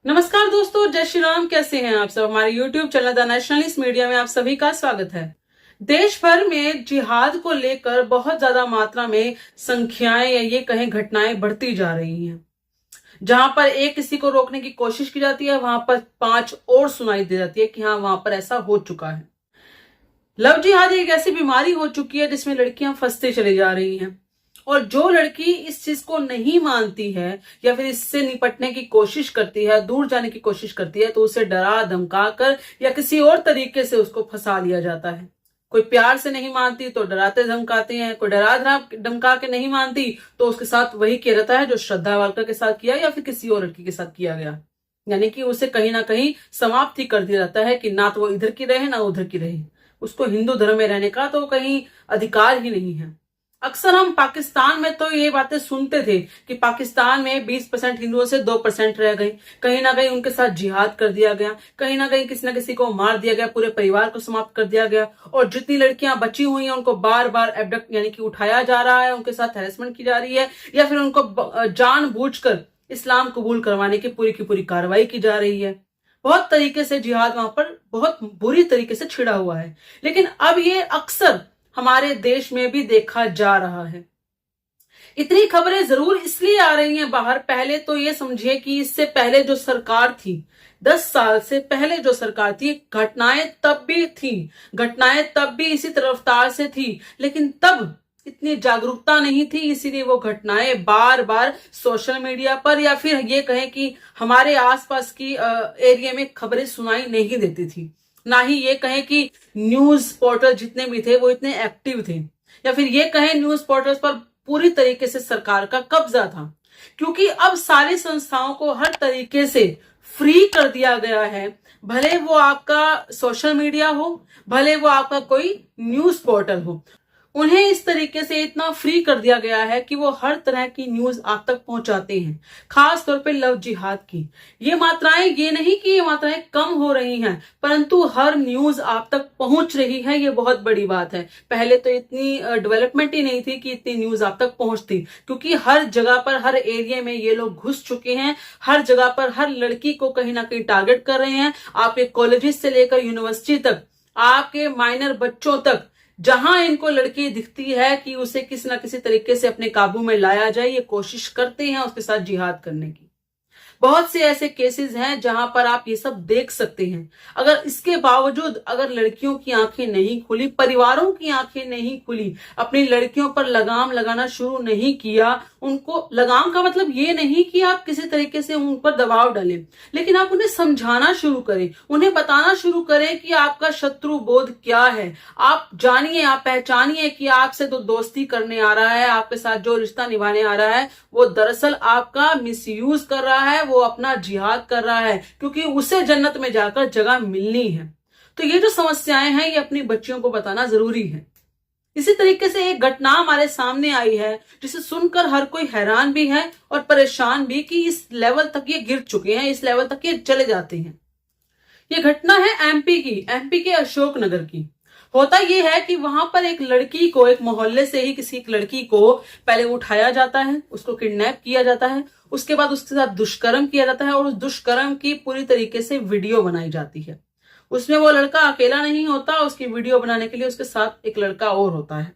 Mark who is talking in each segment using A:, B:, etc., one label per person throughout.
A: नमस्कार दोस्तों, जय श्री राम। कैसे हैं आप सब। हमारे YouTube channel the nationalist media में आप सभी का स्वागत है। देश भर में जिहाद को लेकर बहुत ज्यादा मात्रा में संख्याएं या ये कहें घटनाएं बढ़ती जा रही हैं। जहां पर एक किसी को रोकने की कोशिश की जाती है, वहां पर 5 और सुनाई दे जाती है कि हाँ, वहां पर ऐसा हो चुका है। लव जिहाद एक ऐसी बीमारी हो चुकी है जिसमें लड़कियां फंसते चली जा रही हैं। और जो लड़की इस चीज को नहीं मानती है या फिर इससे निपटने की कोशिश करती है, दूर जाने की कोशिश करती है, तो उसे डरा धमका कर या किसी और तरीके से उसको फंसा लिया जाता है। कोई प्यार से नहीं मानती तो डराते धमकाते हैं, कोई डरा धमका के नहीं मानती तो उसके साथ वही किया जाता है जो श्रद्धा वालकर के साथ किया या फिर किसी और लड़की के साथ किया गया। यानी कि उसे कहीं ना कहीं समाप्त ही कर दिया जाता है कि ना तो वो इधर की रहे ना उधर की रहे। उसको हिंदू धर्म में रहने का तो कहीं अधिकार ही नहीं है। अक्सर हम पाकिस्तान में तो ये बातें सुनते थे कि पाकिस्तान में 20% हिंदुओं से 2% रह गए, कहीं ना कहीं उनके साथ जिहाद कर दिया गया, कहीं ना कहीं किसी ना किसी को मार दिया गया, पूरे परिवार को समाप्त कर दिया गया। और जितनी लड़कियां बची हुई हैं उनको बार बार एबडक्ट यानी कि उठाया जा रहा है, उनके साथ हैरेसमेंट की जा रही है या फिर उनको जानबूझकर इस्लाम कबूल करवाने की पूरी कार्रवाई की जा रही है। बहुत तरीके से जिहाद वहां पर बहुत बुरी तरीके से छिड़ा हुआ है। लेकिन अब ये अक्सर हमारे देश में भी देखा जा रहा है। इतनी खबरें जरूर इसलिए आ रही हैं बाहर। पहले तो ये समझिए कि इससे पहले जो सरकार थी, 10 साल से पहले जो सरकार थी, घटनाएं तब भी थी, घटनाएं तब भी इसी रफ्तार से थी, लेकिन तब इतनी जागरूकता नहीं थी। इसीलिए वो घटनाएं बार बार सोशल मीडिया पर या फिर ये कहें कि हमारे आसपास की एरिया में खबरें सुनाई नहीं देती थी। ना ही ये कहें कि न्यूज पोर्टल जितने भी थे वो इतने एक्टिव थे, या फिर ये कहें न्यूज पोर्टल्स पर पूरी तरीके से सरकार का कब्जा था। क्योंकि अब सारी संस्थाओं को हर तरीके से फ्री कर दिया गया है। भले वो आपका सोशल मीडिया हो, भले वो आपका कोई न्यूज पोर्टल हो, उन्हें इस तरीके से इतना फ्री कर दिया गया है कि वो हर तरह की न्यूज आप तक पहुंचाते हैं। खास तौर पे लव जिहाद की ये मात्राएं, ये नहीं कि ये मात्राएं कम हो रही हैं, परंतु हर न्यूज आप तक पहुंच रही है। ये बहुत बड़ी बात है। पहले तो इतनी डेवलपमेंट ही नहीं थी कि इतनी न्यूज आप तक पहुंचती, क्योंकि हर जगह पर हर एरिया में ये लोग घुस चुके हैं। हर जगह पर हर लड़की को कहीं ना कहीं टारगेट कर रहे हैं। आपके कॉलेजेस से लेकर यूनिवर्सिटी तक, आपके माइनर बच्चों तक, जहां इनको लड़की दिखती है कि उसे किसी ना किसी तरीके से अपने काबू में लाया जाए, ये कोशिश करते हैं उसके साथ जिहाद करने की। बहुत से ऐसे केसेस हैं जहां पर आप ये सब देख सकते हैं। अगर इसके बावजूद अगर लड़कियों की आंखें नहीं खुली, परिवारों की आंखें नहीं खुली, अपनी लड़कियों पर लगाम लगाना शुरू नहीं किया, उनको लगाम का मतलब ये नहीं कि आप किसी तरीके से उन पर दबाव डालें, लेकिन आप उन्हें समझाना शुरू करें, उन्हें बताना शुरू करें कि आपका शत्रु बोध क्या है। आप जानिए, आप पहचानिए कि आपसे तो दोस्ती करने आ रहा है, आपके साथ जो रिश्ता निभाने आ रहा है वो दरअसल आपका मिसयूज कर रहा है, वो अपना जिहाद कर रहा है, क्योंकि उसे जन्नत में जाकर जगह मिलनी है। तो ये जो समस्याएं हैं ये अपनी बच्चियों को बताना जरूरी है। इसी तरीके से एक घटना हमारे सामने आई है जिसे सुनकर हर कोई हैरान भी है और परेशान भी कि इस लेवल तक ये गिर चुके हैं, इस लेवल तक ये चले जाते हैं। ये घटना है एमपी के अशोकनगर की। होता यह है कि वहां पर एक लड़की को, एक मोहल्ले से ही किसी एक लड़की को पहले उठाया जाता है, उसको किडनैप किया जाता है, उसके बाद उसके साथ दुष्कर्म किया जाता है और उस दुष्कर्म की पूरी तरीके से वीडियो बनाई जाती है। उसमें वो लड़का अकेला नहीं होता, उसकी वीडियो बनाने के लिए उसके साथ एक लड़का और होता है।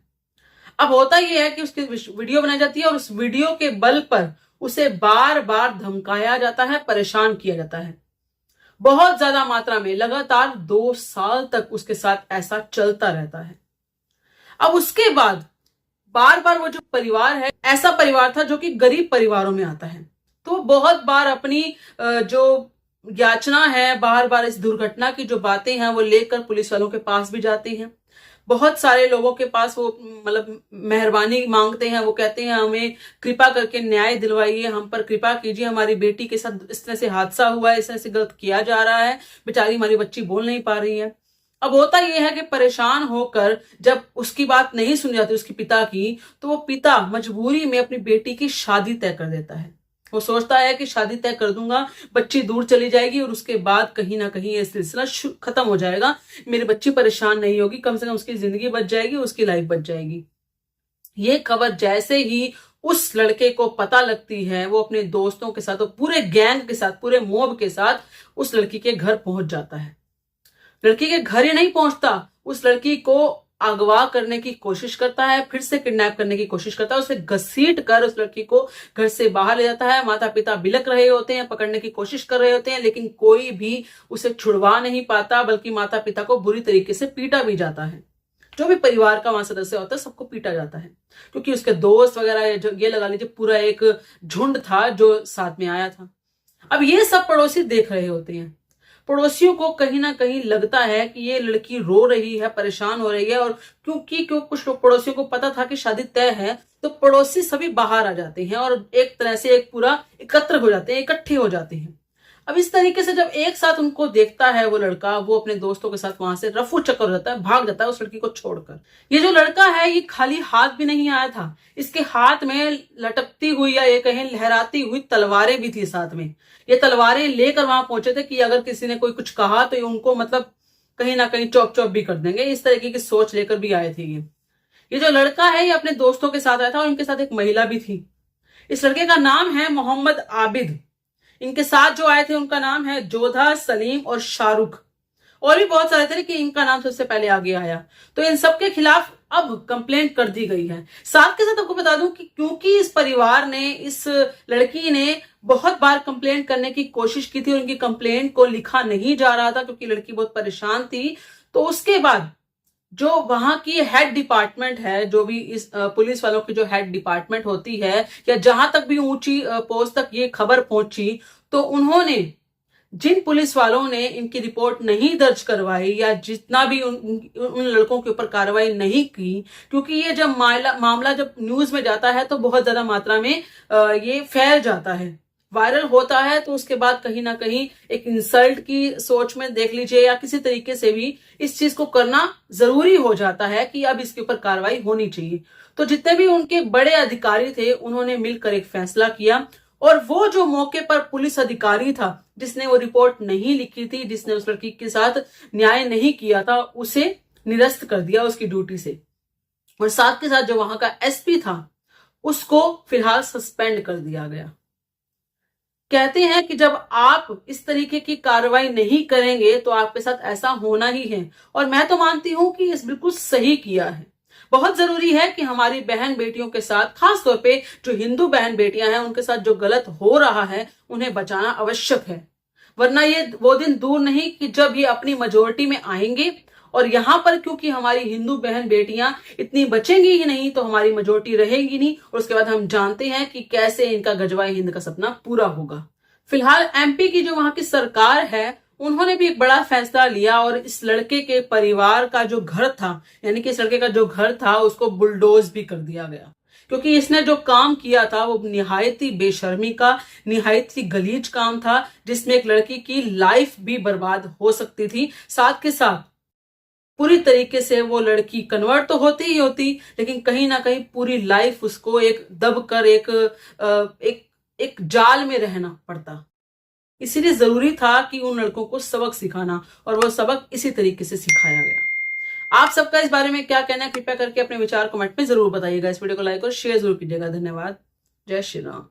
A: अब होता यह है कि उसकी वीडियो बनाई जाती है और उस वीडियो के बल पर उसे बार बार धमकाया जाता है, परेशान किया जाता है, बहुत ज्यादा मात्रा में। लगातार 2 साल तक उसके साथ ऐसा चलता रहता है। अब उसके बाद बार बार वो जो परिवार है, ऐसा परिवार था जो कि गरीब परिवारों में आता है, तो बहुत बार अपनी जो याचना है, बार बार इस दुर्घटना की जो बातें हैं वो लेकर पुलिस वालों के पास भी जाते हैं। बहुत सारे लोगों के पास वो मतलब मेहरबानी मांगते हैं, वो कहते हैं हमें कृपा करके न्याय दिलवाइए, हम पर कृपा कीजिए, हमारी बेटी के साथ इस तरह से हादसा हुआ है, इस तरह से गलत किया जा रहा है, बेचारी हमारी बच्ची बोल नहीं पा रही है। अब होता यह है कि परेशान होकर जब उसकी बात नहीं सुनी जाती उसकी पिता की, तो वो पिता मजबूरी में अपनी बेटी की शादी तय कर देता है। वो सोचता है कि शादी तय कर दूंगा, बच्ची दूर चली जाएगी और उसके बाद कहीं ना कहीं ये सिलसिला खत्म हो जाएगा, मेरी बच्ची परेशान नहीं होगी, कम से कम उसकी जिंदगी बच जाएगी, उसकी लाइफ बच जाएगी। ये खबर जैसे ही उस लड़के को पता लगती है, वो अपने दोस्तों के साथ और पूरे गैंग के साथ, पूरे मॉब के साथ उस लड़की के घर पहुंच जाता है। लड़की के घर ही नहीं पहुंचता, उस लड़की को अगवा करने की कोशिश करता है, फिर से किडनैप करने की कोशिश करता है, उसे घसीट कर उस लड़की को घर से बाहर ले जाता है। माता पिता बिलक रहे होते हैं, पकड़ने की कोशिश कर रहे होते हैं, लेकिन कोई भी उसे छुड़वा नहीं पाता, बल्कि माता पिता को बुरी तरीके से पीटा भी जाता है। जो भी परिवार का वहां सदस्य होता है सबको पीटा जाता है, क्योंकि उसके दोस्त वगैरह, जो ये लगा लीजिए पूरा एक झुंड था जो साथ में आया था। अब ये सब पड़ोसी देख रहे होते हैं। पड़ोसियों को कहीं ना कहीं लगता है कि ये लड़की रो रही है, परेशान हो रही है, और क्यों कुछ लोग पड़ोसियों को पता था कि शादी तय है, तो पड़ोसी सभी बाहर आ जाते हैं और एक तरह से एक पूरा एकत्र हो जाते हैं, इकट्ठे हो जाते हैं। अब इस तरीके से जब एक साथ उनको देखता है वो लड़का, वो अपने दोस्तों के साथ वहां से रफू चक्कर हो जाता है, भाग जाता है उस लड़की को छोड़कर। ये जो लड़का है ये खाली हाथ भी नहीं आया था, इसके हाथ में लटकती हुई या ये कहें लहराती हुई तलवारें भी थी साथ में। ये तलवारें लेकर वहां पहुंचे थे कि अगर किसी ने कोई कुछ कहा तो ये उनको मतलब कहीं ना कहीं चौप चौप भी कर देंगे, इस तरीके की सोच लेकर भी आए थे ये जो लड़का है ये अपने दोस्तों के साथ आया था और इनके साथ एक महिला भी थी। इस लड़के का नाम है मोहम्मद आबिद। इनके साथ जो आए थे उनका नाम है जोधा, सलीम और शाहरुख, और भी बहुत सारे थे कि इनका नाम सबसे पहले आगे आया। तो इन सबके खिलाफ अब कंप्लेंट कर दी गई है। साथ के साथ आपको बता दूं कि क्योंकि इस परिवार ने, इस लड़की ने बहुत बार कंप्लेंट करने की कोशिश की थी और उनकी कंप्लेंट को लिखा नहीं जा रहा था क्योंकि लड़की बहुत परेशान थी, तो उसके बाद जो वहां की हेड डिपार्टमेंट है, जो भी इस पुलिस वालों की जो हेड डिपार्टमेंट होती है, या जहां तक भी ऊंची पोस्ट तक ये खबर पहुंची, तो उन्होंने, जिन पुलिस वालों ने इनकी रिपोर्ट नहीं दर्ज करवाई या जितना भी उन लड़कों के ऊपर कार्रवाई नहीं की, क्योंकि ये जब मामला जब न्यूज में जाता है तो बहुत ज्यादा मात्रा में ये फैल जाता है, वायरल होता है, तो उसके बाद कहीं ना कहीं एक इंसल्ट की सोच में देख लीजिए या किसी तरीके से भी इस चीज को करना जरूरी हो जाता है कि अब इसके ऊपर कार्रवाई होनी चाहिए। तो जितने भी उनके बड़े अधिकारी थे उन्होंने मिलकर एक फैसला किया, और वो जो मौके पर पुलिस अधिकारी था जिसने वो रिपोर्ट नहीं लिखी थी, जिसने उस लड़की के साथ न्याय नहीं किया था, उसे निरस्त कर दिया उसकी ड्यूटी से, और साथ के साथ जो वहां का एसपी था उसको फिलहाल सस्पेंड कर दिया गया। कहते हैं कि जब आप इस तरीके की कार्रवाई नहीं करेंगे तो आपके साथ ऐसा होना ही है, और मैं तो मानती हूं कि इस बिल्कुल सही किया है। बहुत जरूरी है कि हमारी बहन बेटियों के साथ, खास तौर पे जो हिंदू बहन बेटियां हैं उनके साथ जो गलत हो रहा है उन्हें बचाना आवश्यक है, वरना ये वो दिन दूर नहीं कि जब ये अपनी मेजोरिटी में आएंगे, और यहां पर क्योंकि हमारी हिंदू बहन बेटियां इतनी बचेंगी ही नहीं तो हमारी मेजोरिटी रहेगी नहीं, और उसके बाद हम जानते हैं कि कैसे इनका गजवाए हिंद का सपना पूरा होगा। फिलहाल एमपी की जो वहां की सरकार है उन्होंने भी एक बड़ा फैसला लिया, और इस लड़के के परिवार का जो घर था, यानी कि इस लड़के का जो घर था उसको बुलडोज भी कर दिया गया, क्योंकि इसने जो काम किया था वो निहायत ही बेशर्मी का, निहायत ही गलीज काम था, जिसमें एक लड़की की लाइफ भी बर्बाद हो सकती थी। साथ के साथ पूरी तरीके से वो लड़की कन्वर्ट तो होती ही होती, लेकिन कहीं ना कहीं पूरी लाइफ उसको एक दब कर एक जाल में रहना पड़ता। इसीलिए जरूरी था कि उन लड़कों को सबक सिखाना, और वो सबक इसी तरीके से सिखाया गया। आप सबका इस बारे में क्या कहना है, कृपया करके अपने विचार कमेंट में जरूर बताइएगा। इस वीडियो को लाइक और शेयर जरूर कीजिएगा। धन्यवाद। जय श्री राम।